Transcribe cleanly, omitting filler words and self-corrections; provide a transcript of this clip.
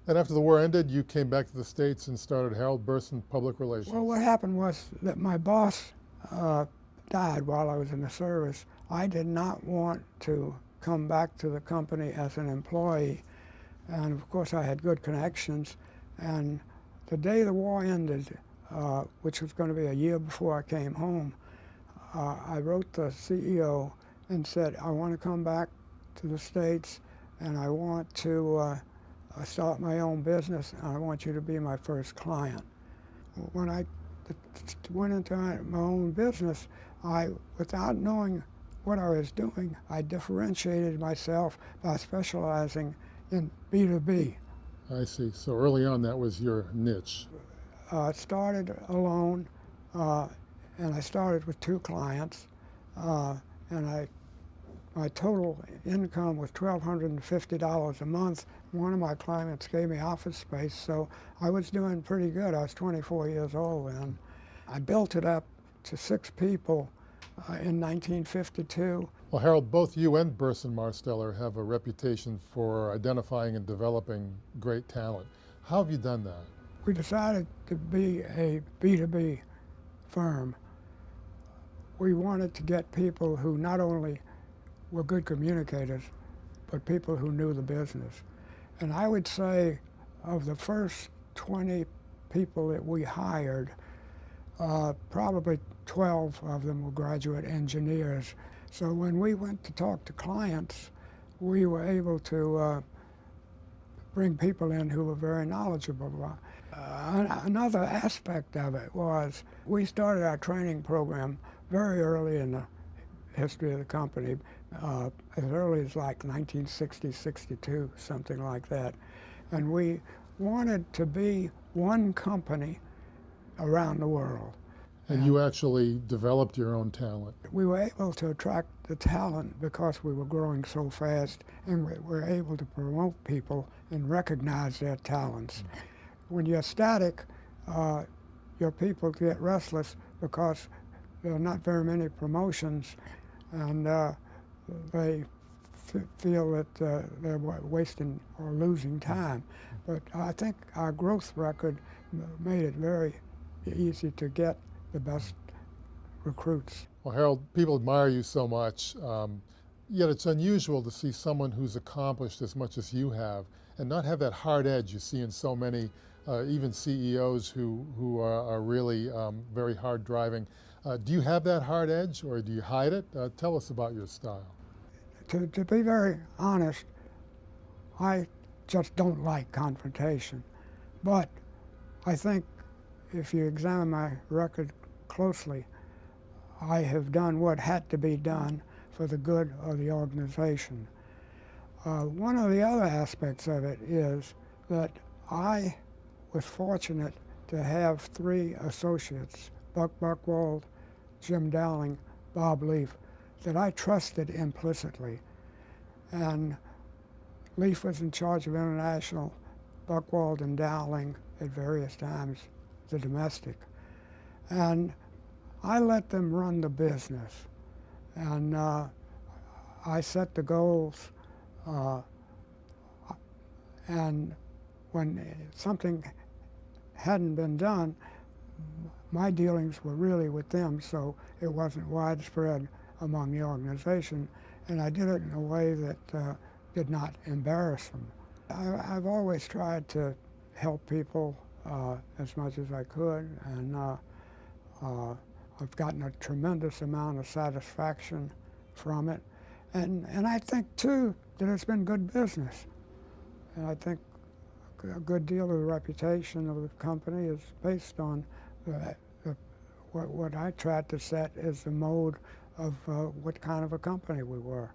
And after the war ended, you came back to the States and started Harold Burson Public Relations. Well, what happened was that my boss died while I was in the service. I did not want to come back to the company as an employee, and of course I had good connections. And the day the war ended, which was going to be a year before I came home, I wrote the CEO and said, I want to come back to the States and I want to start my own business and I want you to be my first client. When I went into my own business, without knowing what I was doing, I differentiated myself by specializing in B2B. I see. So early on, that was your niche. Started alone, and I started with 2 clients, and my total income was $1,250 a month. One of my clients gave me office space, so I was doing pretty good. I was 24 years old then. I built it up to 6 people in 1952. Well, Harold, both you and Burson-Marsteller have a reputation for identifying and developing great talent. How have you done that? We decided to be a B2B firm. We wanted to get people who not only were good communicators, but people who knew the business. And I would say of the first 20 people that we hired, probably 12 of them were graduate engineers. So when we went to talk to clients, we were able to bring people in who were very knowledgeable. Another aspect of it was we started our training program very early in the history of the company, as early as like 1960, 62, something like that. And we wanted to be one company around the world. And you actually developed your own talent. We were able to attract the talent because we were growing so fast, and we were able to promote people and recognize their talents. When you're static, your people get restless because there are not very many promotions, and they feel that they're wasting or losing time. But I think our growth record made it very easy to get the best recruits. Well, Harold, people admire you so much, yet it's unusual to see someone who's accomplished as much as you have and not have that hard edge you see in so many, even CEOs who are really very hard driving. Do you have that hard edge, or do you hide it? Tell us about your style. To be very honest, I just don't like confrontation. But I think if you examine my record closely, I have done what had to be done for the good of the organization. One of the other aspects of it is that I was fortunate to have 3 associates, Buck Buchwald, Jim Dowling, Bob Leaf, that I trusted implicitly. And Leaf was in charge of international, Buchwald and Dowling at various times the domestic. And I let them run the business. And I set the goals. And when something hadn't been done, my dealings were really with them, so it wasn't widespread among the organization. And I did it in a way that did not embarrass them. I've always tried to help people as much as I could, and I've gotten a tremendous amount of satisfaction from it. And I think, too, that it's been good business. And I think a good deal of the reputation of the company is based on what I tried to set as the mode of what kind of a company we were.